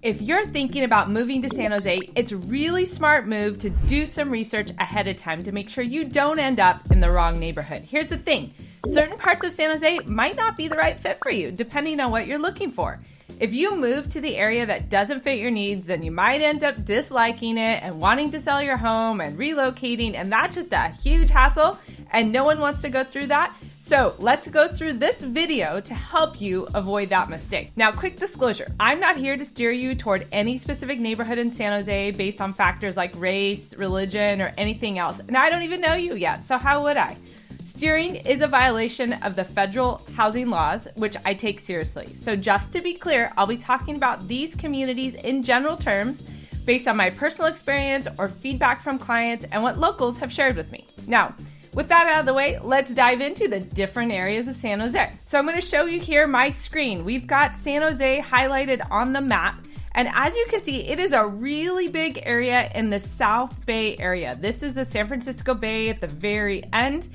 If you're thinking about moving to San Jose, it's a really smart move to do some research ahead of time to make sure you don't end up in the wrong neighborhood. Here's the thing, certain parts of San Jose might not be the right fit for you, depending on what you're looking for. If you move to the area that doesn't fit your needs, then you might end up disliking it and wanting to sell your home and relocating, and that's just a huge hassle, and no one wants to go through that. So let's go through this video to help you avoid that mistake. Now, quick disclosure, I'm not here to steer you toward any specific neighborhood in San Jose based on factors like race, religion, or anything else, and I don't even know you yet, so how would I? Steering is a violation of the federal housing laws, which I take seriously. So just to be clear, I'll be talking about these communities in general terms based on my personal experience or feedback from clients and what locals have shared with me. Now, with that out of the way, let's dive into the different areas of San Jose. So I'm going to show you here my screen. We've got San Jose highlighted on the map. And as you can see, it is a really big area in the South Bay area. This is the San Francisco Bay at the very end.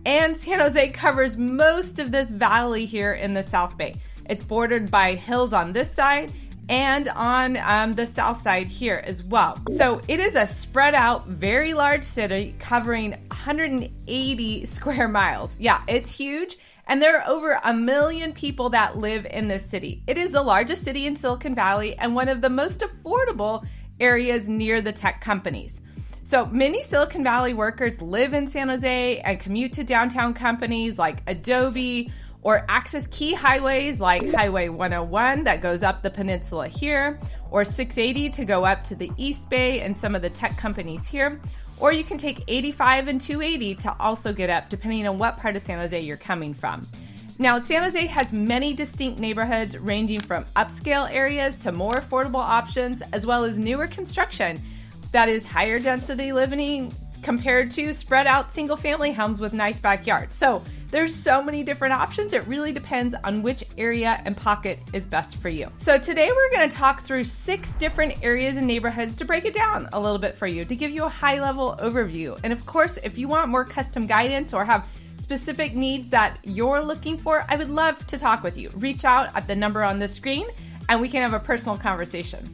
And San Jose covers most of this valley here in the South Bay. It's bordered by hills on this side and on the south side here as well. So it is a spread out, very large city covering 180 square miles. Yeah, it's huge. And there are over 1 million people that live in this city. It is the largest city in Silicon Valley and one of the most affordable areas near the tech companies. So many Silicon Valley workers live in San Jose and commute to downtown companies like Adobe or access key highways like Highway 101 that goes up the peninsula here, or 680 to go up to the East Bay and some of the tech companies here. Or you can take 85 and 280 to also get up depending on what part of San Jose you're coming from. Now, San Jose has many distinct neighborhoods ranging from upscale areas to more affordable options, as well as newer construction that is higher density living compared to spread out single family homes with nice backyards. So there's so many different options. It really depends on which area and pocket is best for you. So today we're going to talk through 6 different areas and neighborhoods to break it down a little bit for you, to give you a high level overview. And of course, if you want more custom guidance or have specific needs that you're looking for, I would love to talk with you. Reach out at the number on the screen and we can have a personal conversation.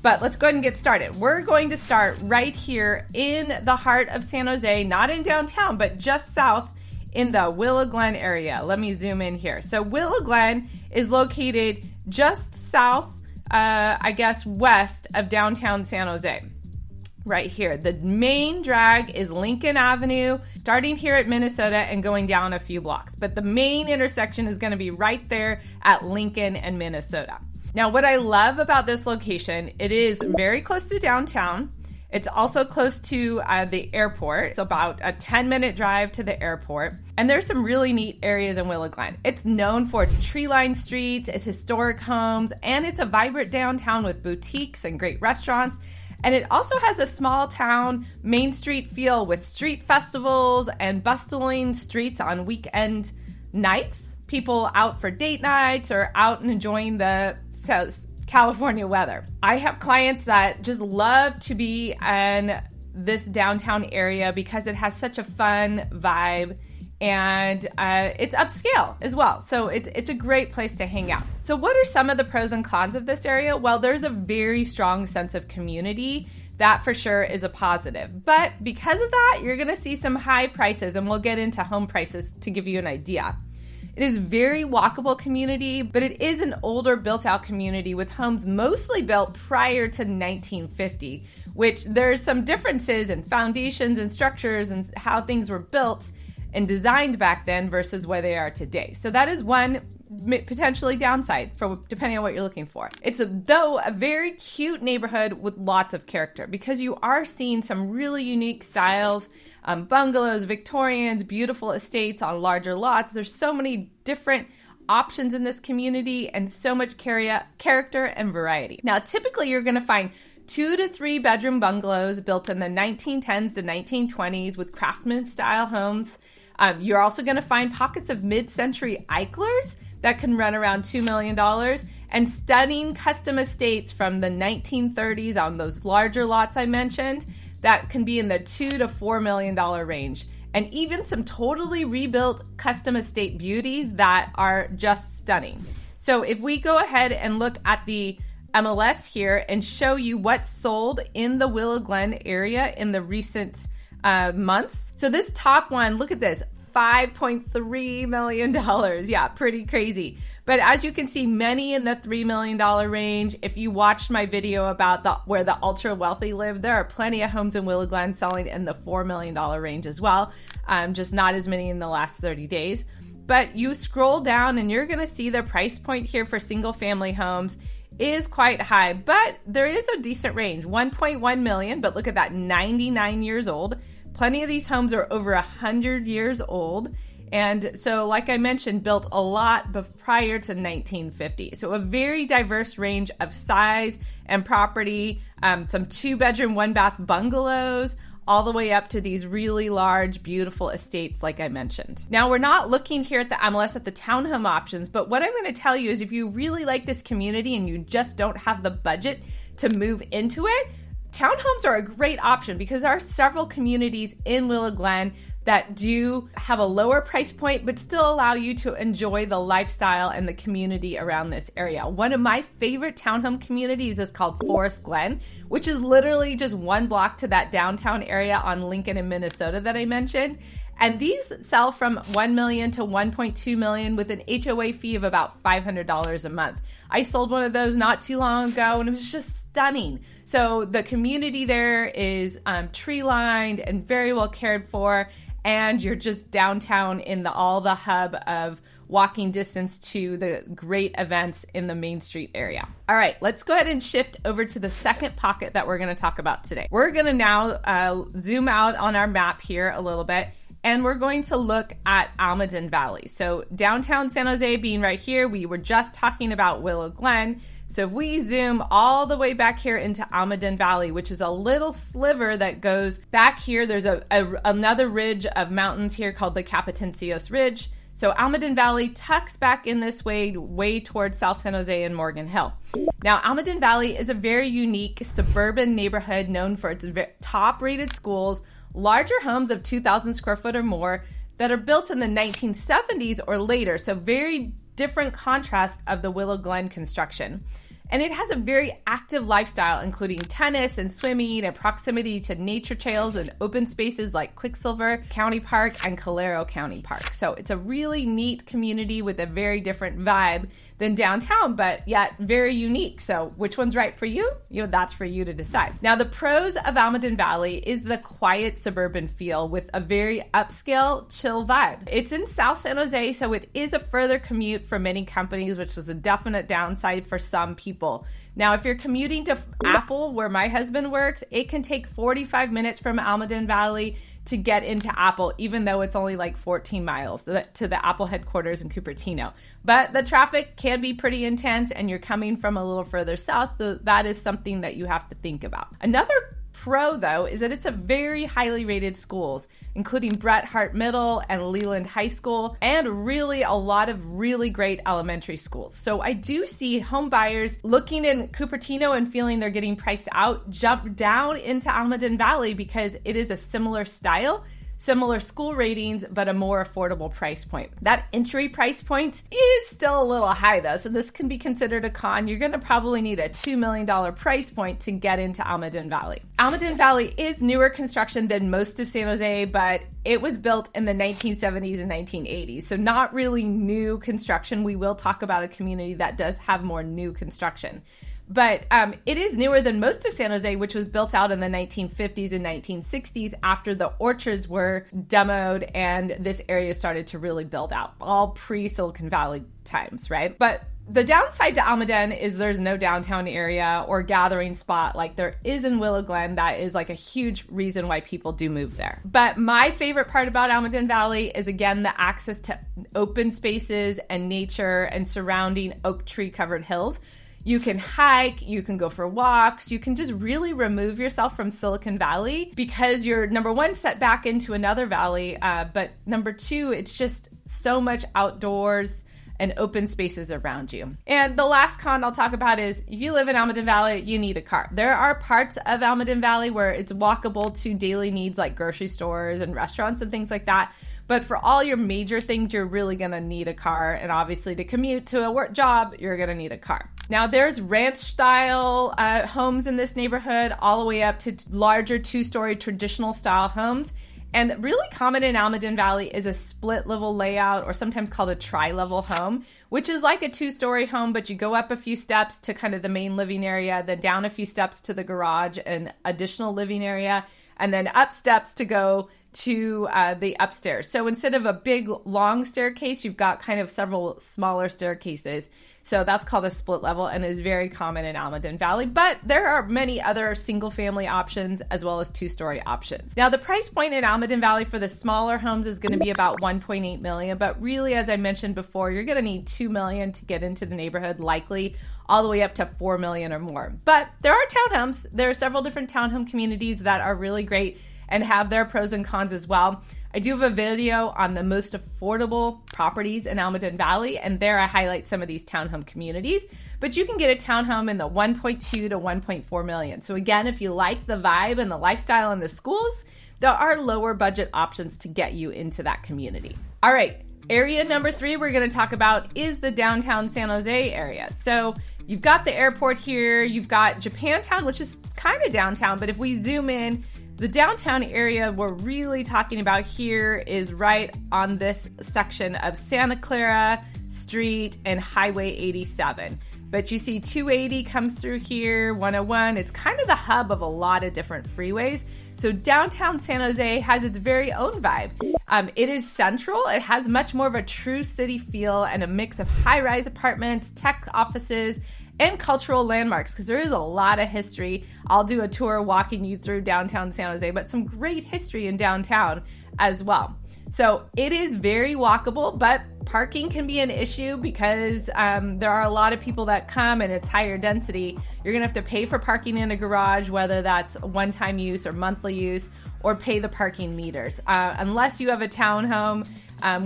But let's go ahead and get started. We're going to start right here in the heart of San Jose, not in downtown, but just south in the Willow Glen area. Let me zoom in here. So Willow Glen is located just south, west of downtown San Jose. Right here. The main drag is Lincoln Avenue, starting here at Minnesota and going down a few blocks. But the main intersection is going to be right there at Lincoln and Minnesota. Now, what I love about this location, it is very close to downtown. It's also close to the airport. It's about a 10-minute drive to the airport. And there's some really neat areas in Willow Glen. It's known for its tree-lined streets, its historic homes, and it's a vibrant downtown with boutiques and great restaurants. And it also has a small town Main Street feel with street festivals and bustling streets on weekend nights. People out for date nights or out and enjoying the California weather. I have clients that just love to be in this downtown area because it has such a fun vibe and it's upscale as well. So it's a great place to hang out. So what are some of the pros and cons of this area? Well, there's a very strong sense of community. That for sure is a positive. But because of that, you're going to see some high prices, and we'll get into home prices to give you an idea. It is very walkable community, but it is an older built-out community with homes mostly built prior to 1950, which there's some differences in foundations and structures and how things were built and designed back then versus where they are today. So that is one potentially downside for depending on what you're looking for. It's though a very cute neighborhood with lots of character because you are seeing some really unique styles, bungalows, Victorians, beautiful estates on larger lots. There's so many different options in this community and so much character and variety. Now, typically you're going to find 2 to 3 bedroom bungalows built in the 1910s to 1920s with craftsman style homes. You're also going to find pockets of mid-century Eichlers that can run around $2 million and stunning custom estates from the 1930s on those larger lots I mentioned that can be in the $2 to $4 million range. And even some totally rebuilt custom estate beauties that are just stunning. So if we go ahead and look at the MLS here and show you what's sold in the Willow Glen area in the recent months. So this top one, look at this, $5.3 million. Yeah, pretty crazy. But as you can see, many in the $3 million range. If you watched my video about where the ultra wealthy live, there are plenty of homes in Willow Glen selling in the $4 million range as well. Just not as many in the last 30 days. But you scroll down and you're going to see the price point here for single family homes is quite high, but there is a decent range, 1.1 million, but look at that, 99 years old. Plenty of these homes are over 100 years old. And so, like I mentioned, built a lot prior to 1950. So a very diverse range of size and property, some 2-bedroom, 1-bath bungalows, all the way up to these really large, beautiful estates like I mentioned. Now, we're not looking here at the MLS at the townhome options, but what I'm going to tell you is if you really like this community and you just don't have the budget to move into it, townhomes are a great option because there are several communities in Willow Glen that do have a lower price point, but still allow you to enjoy the lifestyle and the community around this area. One of my favorite townhome communities is called Forest Glen, which is literally just 1 block to that downtown area on Lincoln in Minnesota that I mentioned. And these sell from $1 million to $1.2 million with an HOA fee of about $500 a month. I sold one of those not too long ago and it was just stunning. So the community there is tree lined and very well cared for. And you're just downtown in the hub of walking distance to the great events in the Main Street area. All right, let's go ahead and shift over to the second pocket that we're going to talk about today. We're going to now zoom out on our map here a little bit, and we're going to look at Almaden Valley. So downtown San Jose being right here, we were just talking about Willow Glen. So if we zoom all the way back here into Almaden Valley, which is a little sliver that goes back here, there's another ridge of mountains here called the Capitancios Ridge. So Almaden Valley tucks back in this way towards South San Jose and Morgan Hill. Now, Almaden Valley is a very unique suburban neighborhood known for its top-rated schools, larger homes of 2,000 square foot or more that are built in the 1970s or later. So very different contrast of the Willow Glen construction. And it has a very active lifestyle, including tennis and swimming and proximity to nature trails and open spaces like Quicksilver County Park and Calero County Park. So it's a really neat community with a very different vibe than downtown, but yet very unique. So which one's right for you? That's for you to decide. Now, the pros of Almaden Valley is the quiet suburban feel with a very upscale, chill vibe. It's in South San Jose, so it is a further commute for many companies, which is a definite downside for some people. Now, if you're commuting to Apple, where my husband works, it can take 45 minutes from Almaden Valley to get into Apple, even though it's only like 14 miles to the Apple headquarters in Cupertino. But the traffic can be pretty intense and you're coming from a little further south, so that is something that you have to think about. Another pro, though, is that it's a very highly rated schools, including Bret Harte Middle and Leland High School, and really a lot of really great elementary schools. So I do see home buyers looking in Cupertino and feeling they're getting priced out, jump down into Almaden Valley because it is a similar style, similar school ratings, but a more affordable price point. That entry price point is still a little high though, so this can be considered a con. You're gonna probably need a $2 million price point to get into Almaden Valley. Almaden Valley is newer construction than most of San Jose, but it was built in the 1970s and 1980s, so not really new construction. We will talk about a community that does have more new construction. But it is newer than most of San Jose, which was built out in the 1950s and 1960s after the orchards were demoed and this area started to really build out, all pre-Silicon Valley times, right? But the downside to Almaden is there's no downtown area or gathering spot like there is in Willow Glen. That is like a huge reason why people do move there. But my favorite part about Almaden Valley is, again, the access to open spaces and nature and surrounding oak tree covered hills. You can hike, you can go for walks, you can just really remove yourself from Silicon Valley because you're, number one, set back into another valley, but number two, it's just so much outdoors and open spaces around you. And the last con I'll talk about is if you live in Almaden Valley, you need a car. There are parts of Almaden Valley where it's walkable to daily needs like grocery stores and restaurants and things like that. But for all your major things, you're really gonna need a car. And obviously to commute to a work job, you're gonna need a car. Now there's ranch style homes in this neighborhood all the way up to larger 2-story traditional style homes. And really common in Almaden Valley is a split level layout, or sometimes called a tri-level home, which is like a 2-story home, but you go up a few steps to kind of the main living area, then down a few steps to the garage and additional living area, and then up steps to go to the upstairs. So instead of a big long staircase, you've got kind of several smaller staircases. So that's called a split level and is very common in Almaden Valley, but there are many other single family options as well as 2-story options. Now the price point in Almaden Valley for the smaller homes is going to be about 1.8 million, but really, as I mentioned before, you're going to need 2 million to get into the neighborhood, likely all the way up to 4 million or more. But there are townhomes. There are several different townhome communities that are really great and have their pros and cons as well. I do have a video on the most affordable properties in Almaden Valley, and there I highlight some of these townhome communities, but you can get a townhome in the 1.2 to 1.4 million. So again, if you like the vibe and the lifestyle and the schools, there are lower budget options to get you into that community. All right, area number 3 we're gonna talk about is the downtown San Jose area. So you've got the airport here, you've got Japantown, which is kind of downtown, but if we zoom in, the downtown area we're really talking about here is right on this section of Santa Clara Street and Highway 87. But you see 280 comes through here, 101. It's kind of the hub of a lot of different freeways. So downtown San Jose has its very own vibe. It is central. It has much more of a true city feel and a mix of high-rise apartments, tech offices, and cultural landmarks, because there is a lot of history. I'll do a tour walking you through downtown San Jose, but some great history in downtown as well. So it is very walkable, but parking can be an issue because there are a lot of people that come and it's higher density. You're gonna have to pay for parking in a garage, whether that's one-time use or monthly use, or pay the parking meters. Unless you have a townhome,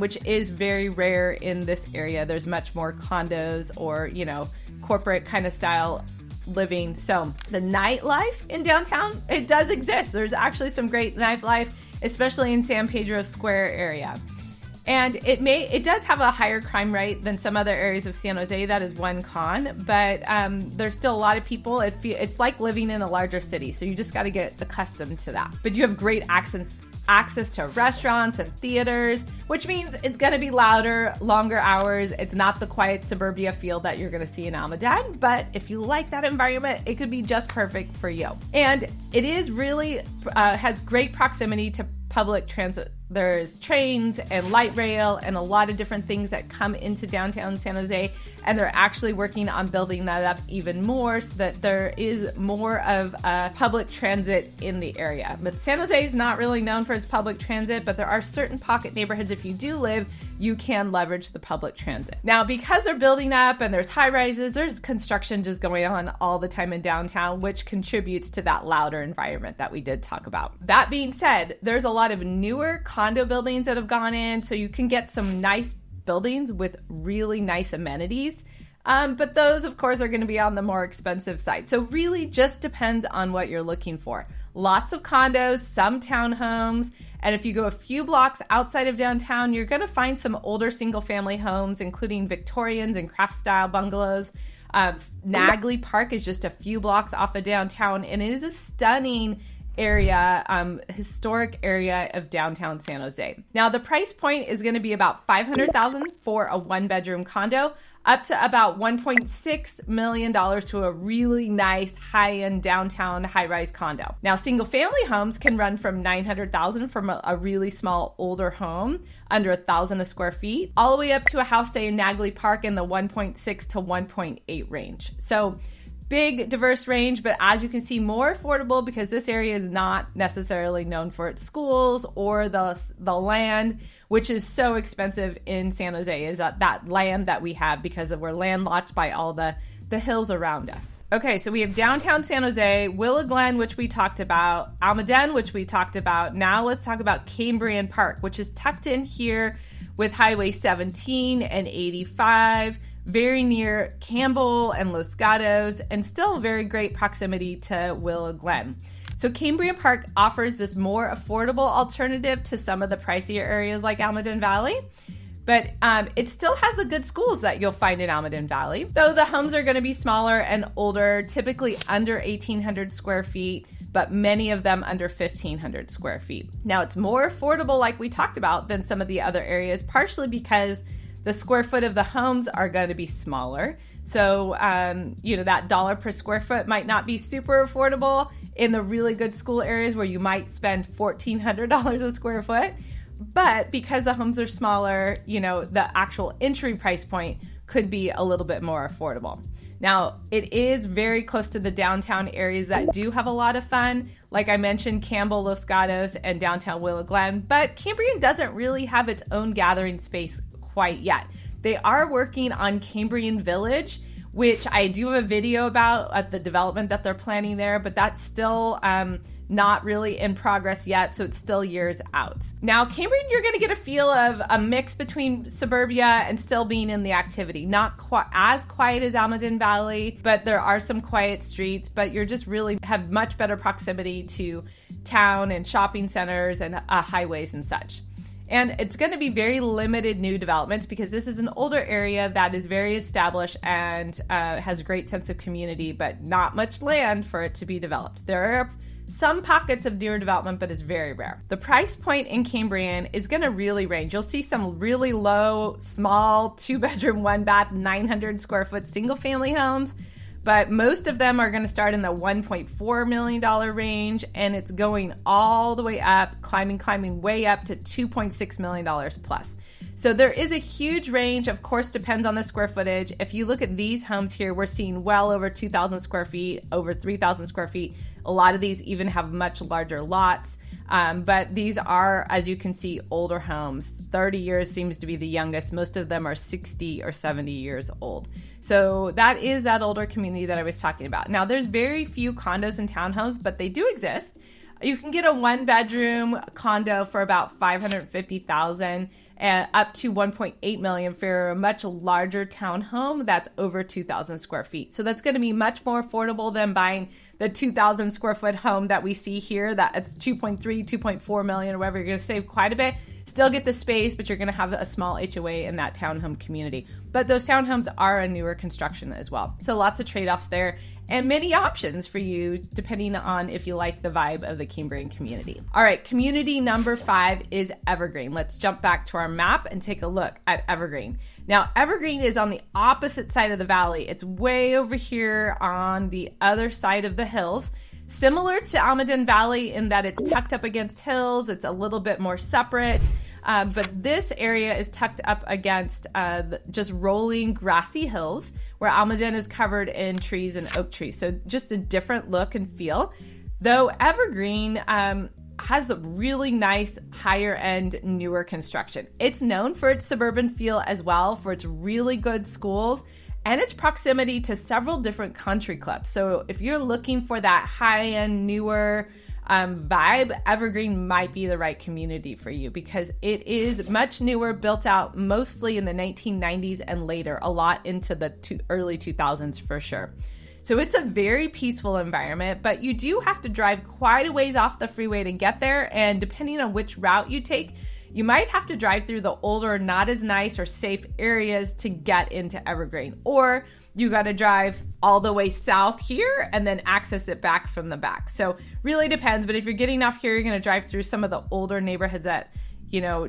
which is very rare in this area. There's much more condos or, you know, corporate kind of style living. So the nightlife in downtown, it does exist. There's actually some great nightlife, especially in San Pedro Square area. And it does have a higher crime rate than some other areas of San Jose. That is one con, but there's still a lot of people. It's like living in a larger city, so you just got to get accustomed to that. But you have great access to restaurants and theaters, which means it's going to be louder, longer hours. It's not the quiet suburbia feel that you're going to see in Almaden, but if you like that environment, it could be just perfect for you. And it is really has great proximity to public transit. There's trains and light rail and a lot of different things that come into downtown San Jose, and they're actually working on building that up even more so that there is more of public transit in the area. But San Jose is not really known for its public transit, but there are certain pocket neighborhoods, if you do live, you can leverage the public transit. Now, because they're building up and there's high rises, there's construction just going on all the time in downtown, which contributes to that louder environment that we did talk about. That being said, there's a lot of newer condo buildings that have gone in, so you can get some nice buildings with really nice amenities. But those, of course, are going to be on the more expensive side. So really just depends on what you're looking for. Lots of condos, some townhomes, and if you go a few blocks outside of downtown, you're going to find some older single-family homes, including Victorians and craft-style bungalows. Nagley Park is just a few blocks off of downtown, and it is a stunning area, historic area of downtown San Jose. Now, the price point is going to be about $500,000 for a one-bedroom condo, up to about $1.6 million to a really nice high-end downtown high-rise condo. Now, single-family homes can run from $900,000 from a really small older home under 1,000 square feet, all the way up to a house, say in Nagley Park, in the 1.6 to 1.8 range. So big, diverse range, but as you can see, more affordable because this area is not necessarily known for its schools or the land, which is so expensive in San Jose, is that land that we have because we're landlocked by all the hills around us. Okay, so we have downtown San Jose, Willow Glen, which we talked about, Almaden, which we talked about. Now let's talk about Cambrian Park, which is tucked in here with Highway 17 and 85, very near Campbell and Los Gatos, and still very great proximity to Willow Glen. So Cambrian Park offers this more affordable alternative to some of the pricier areas like Almaden Valley, But it still has the good schools that you'll find in Almaden Valley, though the homes are going to be smaller and older, typically under 1,800 square feet, but many of them under 1,500 square feet. Now, it's more affordable, like we talked about, than some of the other areas, partially because the square foot of the homes are going to be smaller. So, that dollar per square foot might not be super affordable in the really good school areas where you might spend $1,400 a square foot. But because the homes are smaller, the actual entry price point could be a little bit more affordable. Now, it is very close to the downtown areas that do have a lot of fun. Like I mentioned, Campbell, Los Gatos, and downtown Willow Glen. But Cambrian doesn't really have its own gathering space quite yet. They are working on Cambrian Village, which I do have a video about at the development that they're planning there, but that's still not really in progress yet, so it's still years out. Now, Cambrian, you're going to get a feel of a mix between suburbia and still being in the activity. Not as quiet as Almaden Valley, but there are some quiet streets, but you're just really have much better proximity to town and shopping centers and highways and such. And it's going to be very limited new developments because this is an older area that is very established and has a great sense of community, but not much land for it to be developed. There are some pockets of newer development, but it's very rare. The price point in Cambrian is going to really range. You'll see some really low, small, 2-bedroom, 1-bath, 900 square foot single family homes, but most of them are going to start in the $1.4 million range, and it's going all the way up, climbing way up to $2.6 million plus. So there is a huge range, of course, depends on the square footage. If you look at these homes here, we're seeing well over 2,000 square feet, over 3,000 square feet. A lot of these even have much larger lots. But these are, as you can see, older homes. 30 years seems to be the youngest. Most of them are 60 or 70 years old. So that is that older community that I was talking about. Now, there's very few condos and townhomes, but they do exist. You can get a 1-bedroom condo for about $550,000 and up to $1.8 million for a much larger townhome that's over 2,000 square feet. So that's going to be much more affordable than buying the 2,000 square foot home that we see here. That it's 2.4 million or whatever. You're going to save quite a bit. Still get the space, but you're going to have a small HOA in that townhome community. But those townhomes are a newer construction as well. So lots of trade-offs there and many options for you depending on if you like the vibe of the Cambrian community. All right, community number 5 is Evergreen. Let's jump back to our map and take a look at Evergreen. Now, Evergreen is on the opposite side of the valley. It's way over here on the other side of the hills. Similar to Almaden Valley in that it's tucked up against hills. It's a little bit more separate. But this area is tucked up against just rolling grassy hills where Almaden is covered in trees and oak trees. So just a different look and feel. Though Evergreen has a really nice higher end newer construction. It's known for its suburban feel as well, for its really good schools and its proximity to several different country clubs. So if you're looking for that high end newer vibe, Evergreen might be the right community for you because it is much newer, built out mostly in the 1990s and later, a lot into the early 2000s for sure. So it's a very peaceful environment, but you do have to drive quite a ways off the freeway to get there. And depending on which route you take, you might have to drive through the older, not as nice or safe areas to get into Evergreen. Or you got to drive all the way south here and then access it back from the back. So really depends. But if you're getting off here, you're going to drive through some of the older neighborhoods that,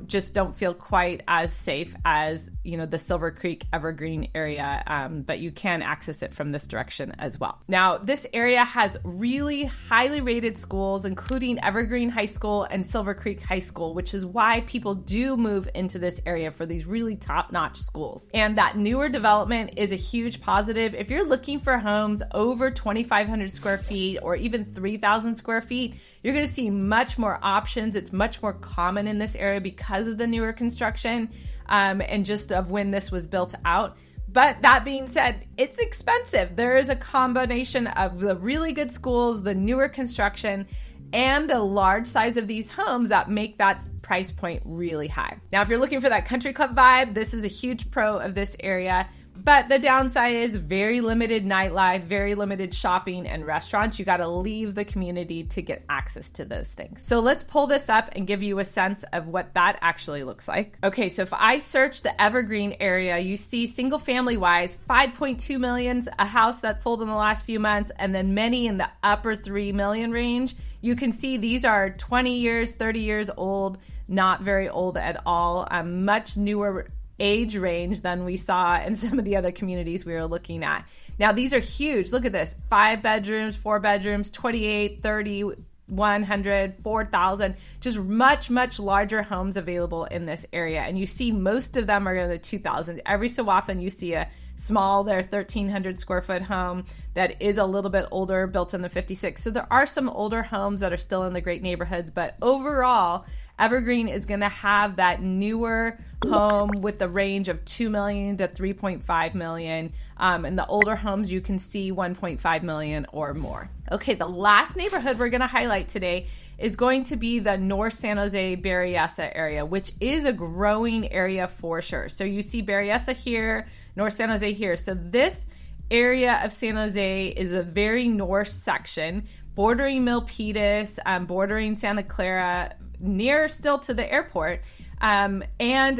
just don't feel quite as safe as, the Silver Creek Evergreen area. But you can access it from this direction as well. Now, this area has really highly rated schools, including Evergreen High School and Silver Creek High School, which is why people do move into this area for these really top-notch schools. And that newer development is a huge positive. If you're looking for homes over 2,500 square feet or even 3,000 square feet, you're going to see much more options. It's much more common in this area because of the newer construction and just of when this was built out. But that being said, it's expensive. There is a combination of the really good schools, the newer construction, and the large size of these homes that make that price point really high. Now, if you're looking for that country club vibe, this is a huge pro of this area. But the downside is very limited nightlife, very limited shopping and restaurants. You got to leave the community to get access to those things. So let's pull this up and give you a sense of what that actually looks like. Okay, so if I search the Evergreen area, you see single family wise, 5.2 million, a house that sold in the last few months, and then many in the upper 3 million range. You can see these are 20 years, 30 years old, not very old at all, much newer age range than we saw in some of the other communities we were looking at. Now, these are huge. Look at this, 5 bedrooms, 4 bedrooms, 28, 30, 100, 4,000, just much, much larger homes available in this area. And you see most of them are in the 2,000s. Every so often you see a small, their 1,300 square foot home that is a little bit older, built in the 56. So there are some older homes that are still in the great neighborhoods, but overall, Evergreen is going to have that newer home with the range of 2 million to 3.5 million. And the older homes you can see 1.5 million or more. Okay, the last neighborhood we're going to highlight today is going to be the North San Jose Berryessa area, which is a growing area for sure. So you see Berryessa here, North San Jose here. So this area of San Jose is a very north section, bordering Milpitas, bordering Santa Clara, near still to the airport, and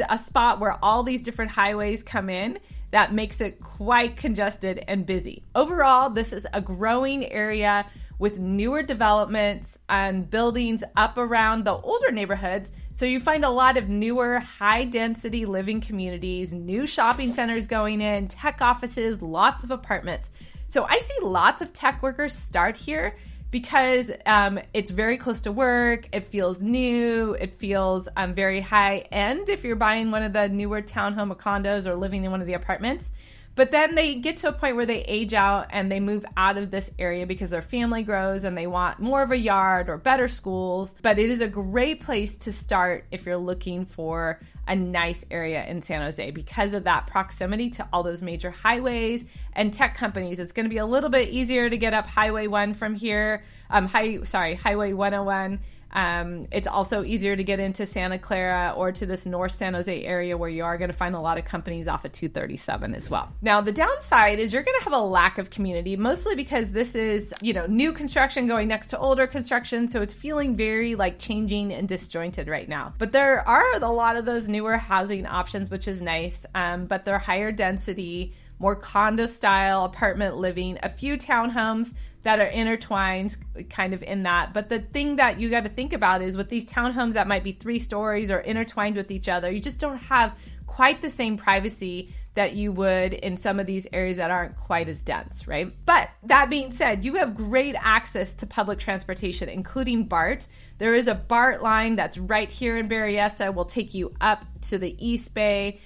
a spot where all these different highways come in that makes it quite congested and busy. Overall, this is a growing area with newer developments and buildings up around the older neighborhoods. So you find a lot of newer, high density living communities, new shopping centers going in, tech offices, lots of apartments. So I see lots of tech workers start here because it's very close to work, it feels new, it feels very high end if you're buying one of the newer townhome or condos or living in one of the apartments. But then they get to a point where they age out and they move out of this area because their family grows and they want more of a yard or better schools. But it is a great place to start if you're looking for a nice area in San Jose because of that proximity to all those major highways and tech companies. It's going to be a little bit easier to get up Highway 1 from here, Highway 101. It's also easier to get into Santa Clara or to this North San Jose area where you are going to find a lot of companies off of 237 as well. Now, the downside is you're going to have a lack of community, mostly because this is, new construction going next to older construction. So it's feeling very like changing and disjointed right now. But there are a lot of those newer housing options, which is nice. But they're higher density, more condo style apartment living, a few townhomes that are intertwined kind of in that. But the thing that you got to think about is with these townhomes that might be 3 stories or intertwined with each other, you just don't have quite the same privacy that you would in some of these areas that aren't quite as dense, right? But that being said, you have great access to public transportation, including BART. There is a BART line that's right here in Berryessa, will take you up to the East Bay.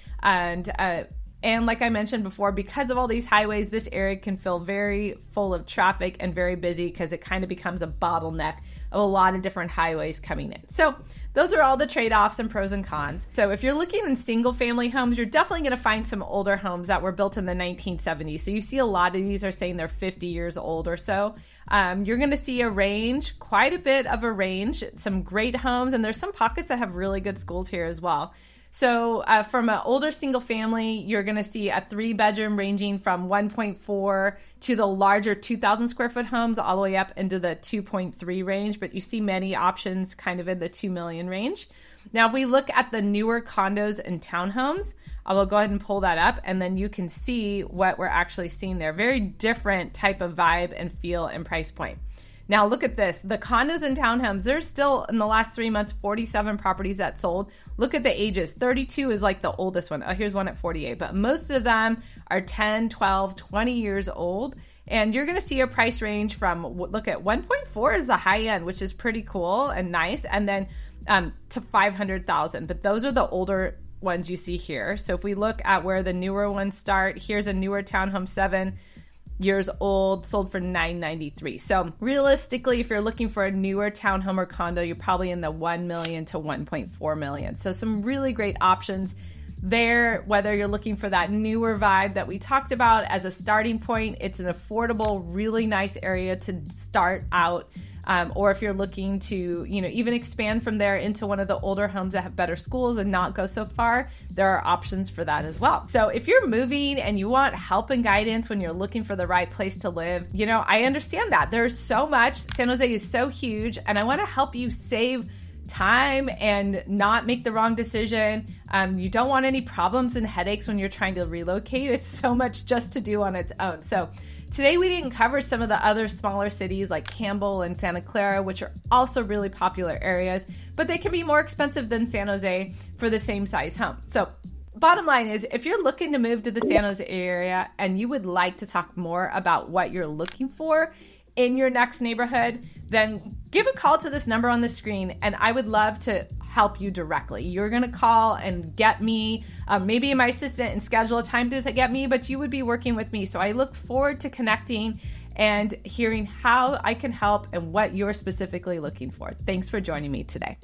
And like I mentioned before, because of all these highways, this area can feel very full of traffic and very busy because it kind of becomes a bottleneck of a lot of different highways coming in. So those are all the trade-offs and pros and cons. So if you're looking in single family homes, you're definitely going to find some older homes that were built in the 1970s. So you see a lot of these are saying they're 50 years old or so. You're going to see a range, quite a bit of a range, some great homes, and there's some pockets that have really good schools here as well. So from an older single family, you're going to see a 3-bedroom ranging from 1.4 to the larger 2,000 square foot homes all the way up into the 2.3 range. But you see many options kind of in the 2 million range. Now, if we look at the newer condos and townhomes, I will go ahead and pull that up and then you can see what we're actually seeing there. Very different type of vibe and feel and price point. Now look at this, the condos and townhomes, there's still in the last 3 months, 47 properties that sold. Look at the ages, 32 is like the oldest one. Oh, here's one at 48, but most of them are 10, 12, 20 years old. And you're gonna see a price range from, look at 1.4 is the high end, which is pretty cool and nice. And then to 500,000, but those are the older ones you see here. So if we look at where the newer ones start, here's a newer townhome, 7 years old, sold for $993. So realistically, if you're looking for a newer townhome or condo, you're probably in the 1 million to 1.4 million. So some really great options there, whether you're looking for that newer vibe that we talked about as a starting point. It's an affordable, really nice area to start out or if you're looking to, even expand from there into one of the older homes that have better schools and not go so far, there are options for that as well. So if you're moving and you want help and guidance when you're looking for the right place to live, I understand that. There's so much. San Jose is so huge, and I want to help you save time and not make the wrong decision. You don't want any problems and headaches when you're trying to relocate. It's so much just to do on its own. So today we didn't cover some of the other smaller cities like Campbell and Santa Clara, which are also really popular areas, but they can be more expensive than San Jose for the same size home. So bottom line is, if you're looking to move to the San Jose area and you would like to talk more about what you're looking for in your next neighborhood, then give a call to this number on the screen and I would love to help you directly. You're gonna call and get me, maybe my assistant, and schedule a time to get me, but you would be working with me. So I look forward to connecting and hearing how I can help and what you're specifically looking for. Thanks for joining me today.